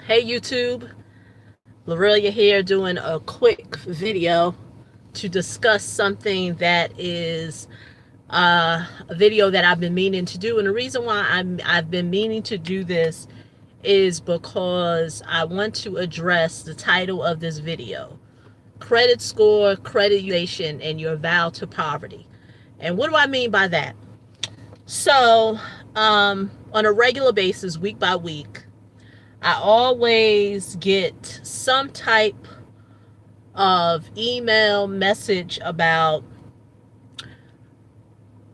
Hey YouTube, Lorelia here doing a quick video to discuss something that is a video that I've been meaning to do. And the reason why I've been meaning to do this is because I want to address the title of this video: Credit Score, Credit Utilization, and Your Vow to Poverty. And what do I mean by that? So, on a regular basis, week by week, I always get some type of email message about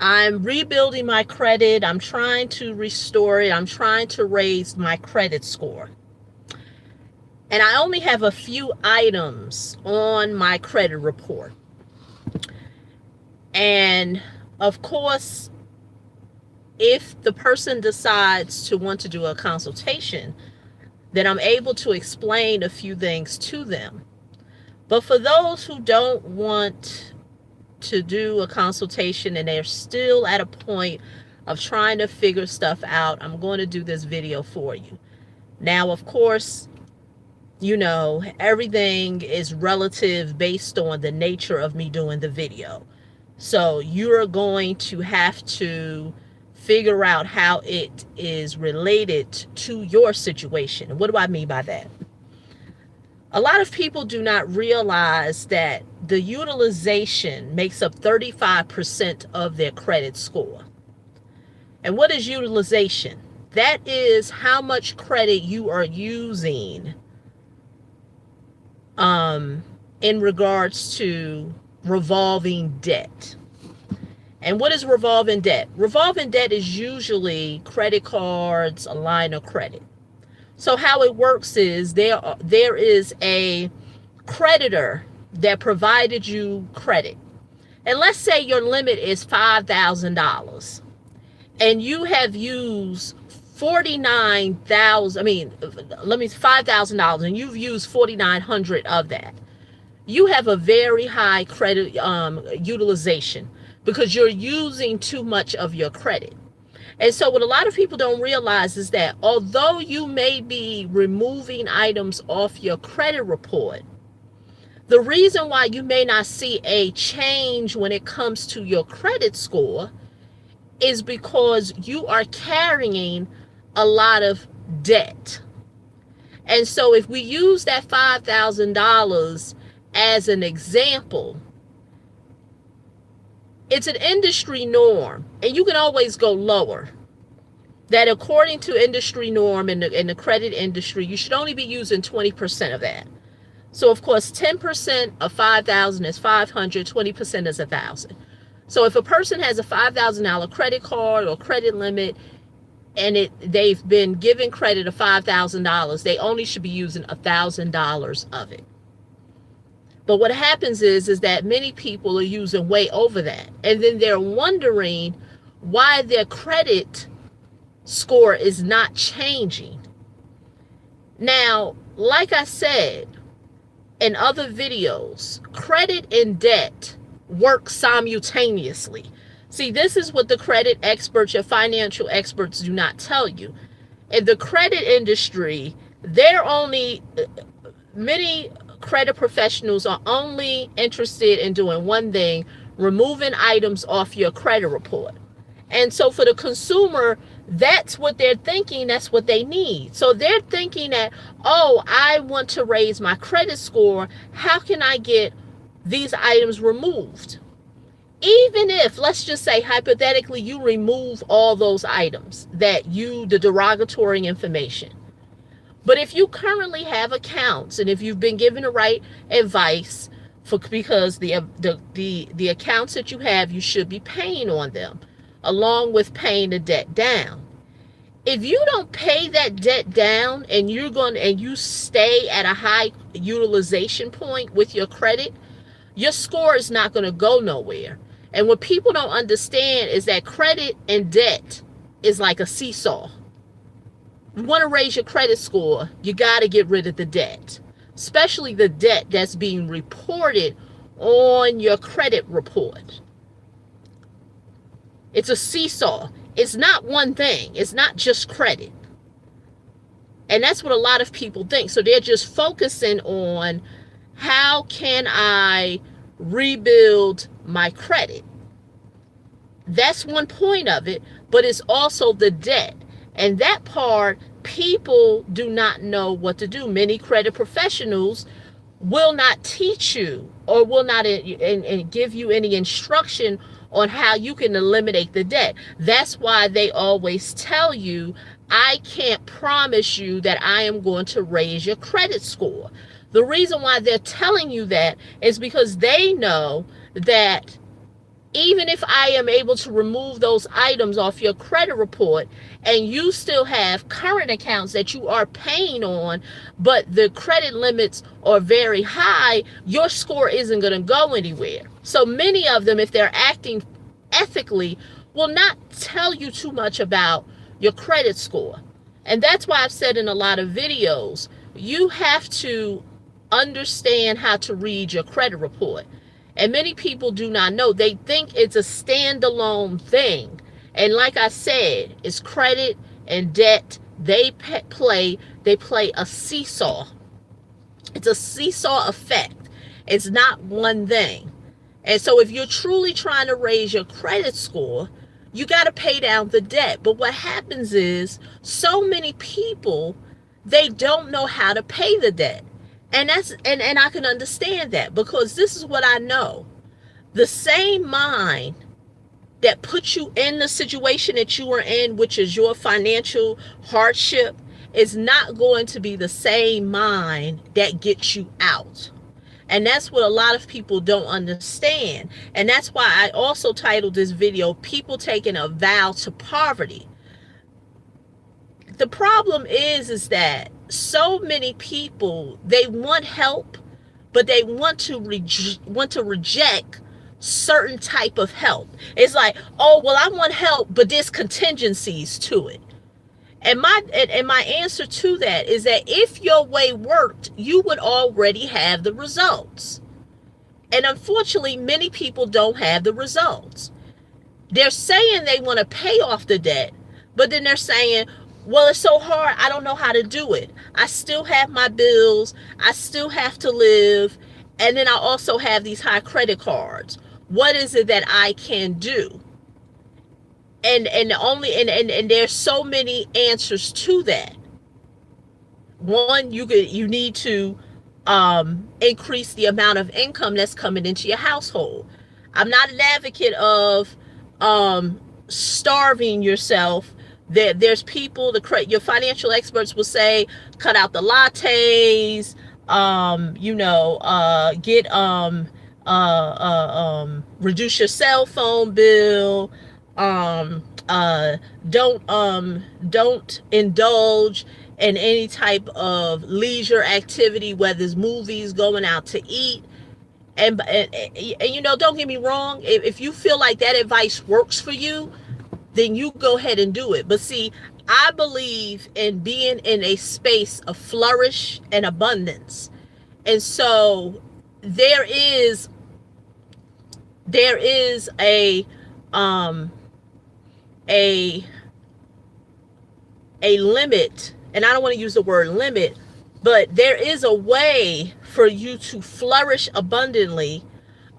I'm rebuilding my credit, I'm trying to restore it, I'm trying to raise my credit score. And I only have a few items on my credit report. And of course, if the person decides to want to do a consultation, then I'm able to explain a few things to them. But for those who don't want to do a consultation and they're still at a point of trying to figure stuff out, I'm going to do this video for you. Now, of course, everything is relative based on the nature of me doing the video. So you're going to have to figure out how it is related to your situation. What do I mean by that? A lot of people do not realize that the utilization makes up 35% of their credit score. And what is utilization? That is how much credit you are using in regards to revolving debt. And what is revolving debt? Revolving debt is usually credit cards, a line of credit. So how it works is there is a creditor that provided you credit. And let's say your limit is $5,000 and you have used $5,000 and you've used $4,900 of that. You have a very high credit utilization because you're using too much of your credit. And so what a lot of people don't realize is that although you may be removing items off your credit report, the reason why you may not see a change when it comes to your credit score is because you are carrying a lot of debt. And so if we use that $5,000 as an example, it's an industry norm, and you can always go lower. That according to industry norm in the credit industry, you should only be using 20% of that. So of course, 10% of 5,000 is 500, 20% is 1,000. So if a person has a $5,000 credit card or credit limit, and they've been given credit of $5,000, they only should be using $1,000 of it. But what happens is that many people are using way over that. And then they're wondering why their credit score is not changing. Now, like I said in other videos, credit and debt work simultaneously. See, this is what the credit experts, your financial experts, do not tell you. In the credit industry, many credit professionals are only interested in doing one thing: removing items off your credit report. And so for the consumer, that's what they're thinking, that's what they need. So they're thinking that, oh, I want to raise my credit score. How can I get these items removed? Even if, let's just say hypothetically, you remove all those items, the derogatory information. But if you currently have accounts, and if you've been given the right advice, because the accounts that you have, you should be paying on them, along with paying the debt down. If you don't pay that debt down and you stay at a high utilization point with your credit, your score is not going to go nowhere. And what people don't understand is that credit and debt is like a seesaw. You want to raise your credit score, you got to get rid of the debt, especially the debt that's being reported on your credit report. It's a seesaw. It's not one thing. It's not just credit. And that's what a lot of people think. So they're just focusing on, how can I rebuild my credit? That's one point of it, but it's also the debt. And that part, people do not know what to do. Many credit professionals will not teach you, or will not give you any instruction on how you can eliminate the debt. That's why they always tell you, I can't promise you that I am going to raise your credit score. The reason why they're telling you that is because they know that even if I am able to remove those items off your credit report, and you still have current accounts that you are paying on, but the credit limits are very high, your score isn't going to go anywhere. So many of them, if they're acting ethically, will not tell you too much about your credit score. And that's why I've said in a lot of videos, you have to understand how to read your credit report. And many people do not know. They think it's a standalone thing. And like I said, it's credit and debt. They play a seesaw. It's a seesaw effect. It's not one thing. And so if you're truly trying to raise your credit score, you got to pay down the debt. But what happens is, so many people, they don't know how to pay the debt. And that's and I can understand that, because this is what I know. The same mind that put you in the situation that you are in, which is your financial hardship, is not going to be the same mind that gets you out. And that's what a lot of people don't understand. And that's why I also titled this video, People Taking a Vow to Poverty. The problem is that so many people, they want help, but they want to reject certain type of help. It's like, oh, well, I want help, but there's contingencies to it. And my answer to that is that if your way worked, you would already have the results. And unfortunately, many people don't have the results. They're saying they want to pay off the debt, but then they're saying, well, it's so hard, I don't know how to do it. I still have my bills. I still have to live. And then I also have these high credit cards. What is it that I can do? And there's so many answers to that. One, you need to increase the amount of income that's coming into your household. I'm not an advocate of starving yourself. There's people, your financial experts will say, cut out the lattes, reduce your cell phone bill, don't indulge in any type of leisure activity, whether it's movies, going out to eat. And don't get me wrong, if you feel like that advice works for you, then you go ahead and do it. But see, I believe in being in a space of flourish and abundance. And so there is a limit, and I don't want to use the word limit, but there is a way for you to flourish abundantly,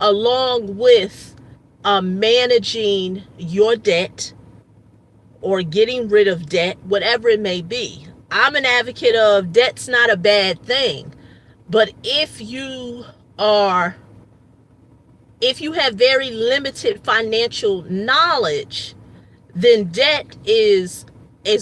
along with managing your debt or getting rid of debt, whatever it may be. I'm an advocate of debt's not a bad thing, but if you have very limited financial knowledge, then debt is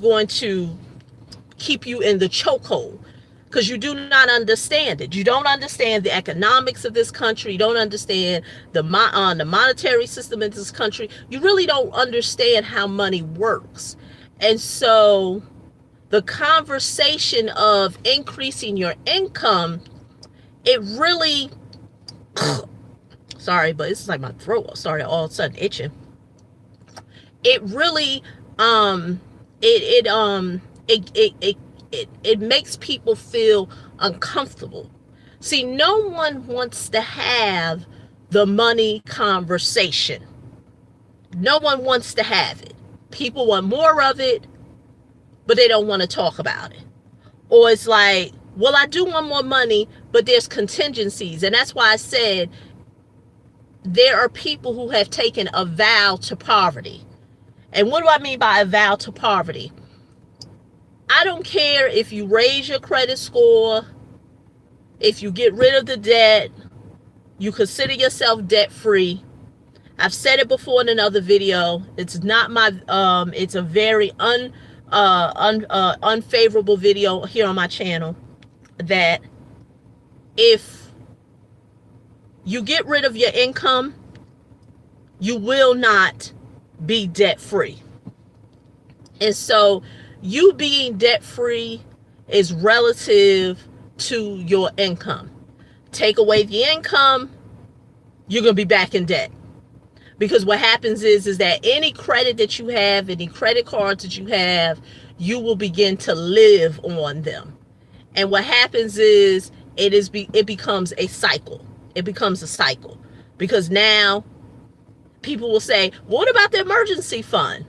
going to keep you in the chokehold, because you do not understand it. You don't understand the economics of this country. You don't understand the monetary system in this country. You really don't understand how money works. And so the conversation of increasing your income, it really, sorry, but it's like my throat started all of a sudden itching. It really, it makes people feel uncomfortable. See, no one wants to have the money conversation. No one wants to have it. People want more of it, but they don't want to talk about it. Or it's like, well, I do want more money, but there's contingencies. And that's why I said there are people who have taken a vow to poverty. And what do I mean by a vow to poverty? I don't care if you raise your credit score, if you get rid of the debt, you consider yourself debt free. I've said it before in another video. It's not my, it's a very unfavorable video here on my channel, that if you get rid of your income, you will not be debt free. And so you being debt free is relative to your income. Take away the income, you're going to be back in debt. Because what happens is that any credit that you have, any credit cards that you have, you will begin to live on them. And what happens is it becomes a cycle. It becomes a cycle. Because now people will say, what about the emergency fund?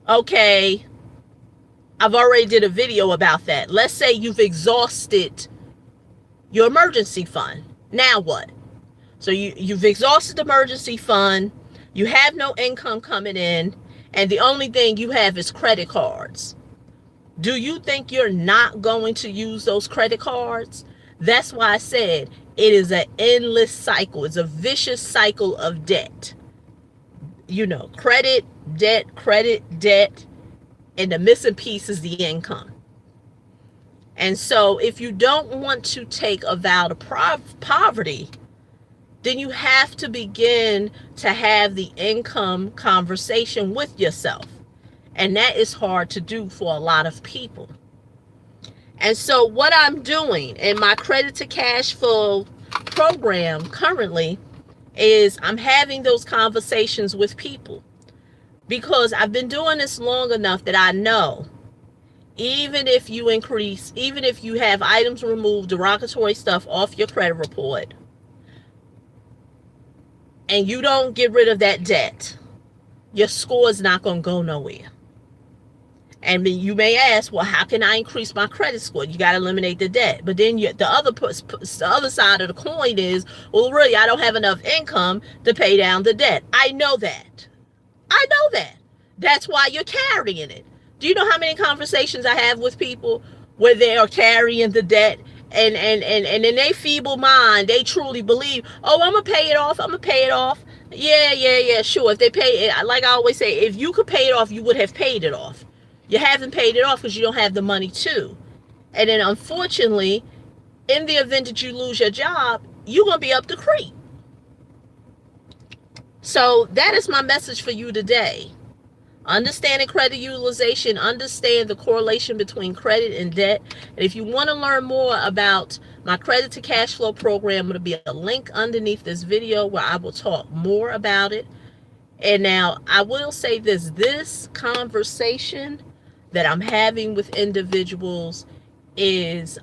Okay, I've already did a video about that. Let's say you've exhausted your emergency fund. Now what? So you've exhausted the emergency fund. You have no income coming in. And the only thing you have is credit cards. Do you think you're not going to use those credit cards? That's why I said it is an endless cycle. It's a vicious cycle of debt. You know, credit, debt, and the missing piece is the income. And so if you don't want to take a vow to poverty, then you have to begin to have the income conversation with yourself. And that is hard to do for a lot of people. And so what I'm doing in my credit to cash flow program currently is I'm having those conversations with people, because I've been doing this long enough that I know even if you increase, even if you have items removed, derogatory stuff off your credit report, and you don't get rid of that debt, your score is not going to go nowhere. And you may ask, well, how can I increase my credit score? You got to eliminate the debt. But then the other side of the coin is, well, really, I don't have enough income to pay down the debt. I know that. I know that. That's why you're carrying it. Do you know how many conversations I have with people where they are carrying the debt, and in their feeble mind, they truly believe, oh, I'm going to pay it off. I'm going to pay it off. Yeah, sure. If they pay it, like I always say, if you could pay it off, you would have paid it off. You haven't paid it off because you don't have the money to. And then unfortunately, in the event that you lose your job, you're going to be up the creek. So that is my message for you today. Understanding credit utilization, understand the correlation between credit and debt. And if you want to learn more about my credit to cash flow program, it'll be a link underneath this video where I will talk more about it. And now I will say this conversation that I'm having with individuals is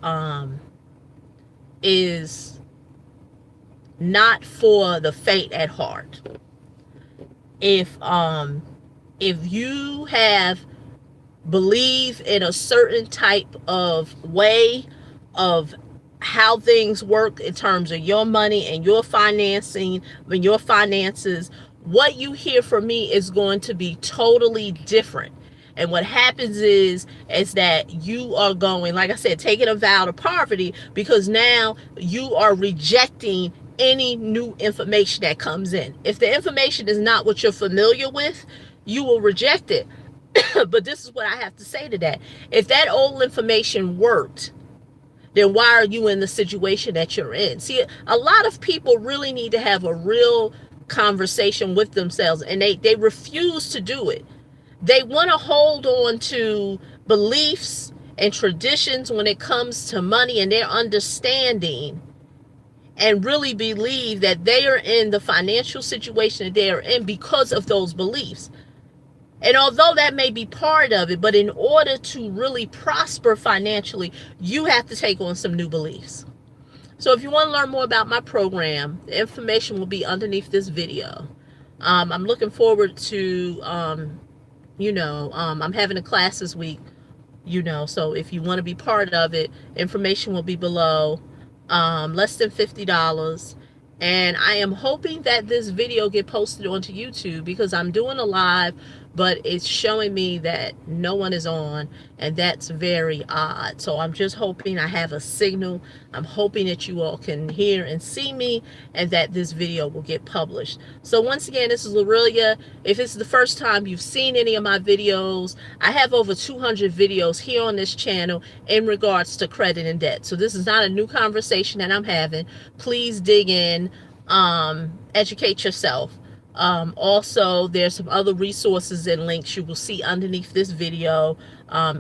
not for the faint at heart. If you have believe in a certain type of way of how things work in terms of your money and your financing and your finances, what you hear from me is going to be totally different. And what happens is that you are going, like I said, taking a vow to poverty, because now you are rejecting any new information that comes in. If the information is not what you're familiar with, you will reject it. But this is what I have to say to that. If that old information worked, then why are you in the situation that you're in? See, a lot of people really need to have a real conversation with themselves, and they refuse to do it. They want to hold on to beliefs and traditions when it comes to money and their understanding, and really believe that they are in the financial situation that they are in because of those beliefs. And although that may be part of it, but in order to really prosper financially, you have to take on some new beliefs. So if you want to learn more about my program, the information will be underneath this video. I'm looking forward to, I'm having a class this week So if you want to be part of it, information will be below. Less than $50. And I am hoping that this video get posted onto YouTube, because I'm doing a live, but it's showing me that no one is on, and that's very odd. So I'm just hoping I have a signal. I'm hoping that you all can hear and see me, and that this video will get published. So once again, this is Lorelia. If it's the first time you've seen any of my videos, I have over 200 videos here on this channel in regards to credit and debt. So this is not a new conversation that I'm having. Please dig in, educate yourself. Also, there's some other resources and links you will see underneath this video,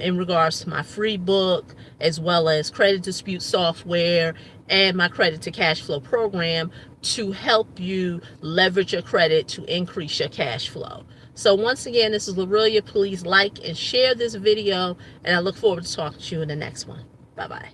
in regards to my free book, as well as credit dispute software and my credit to cash flow program, to help you leverage your credit to increase your cash flow. So once again, this is Lorelia. Please like and share this video, and I look forward to talking to you in the next one. Bye-bye.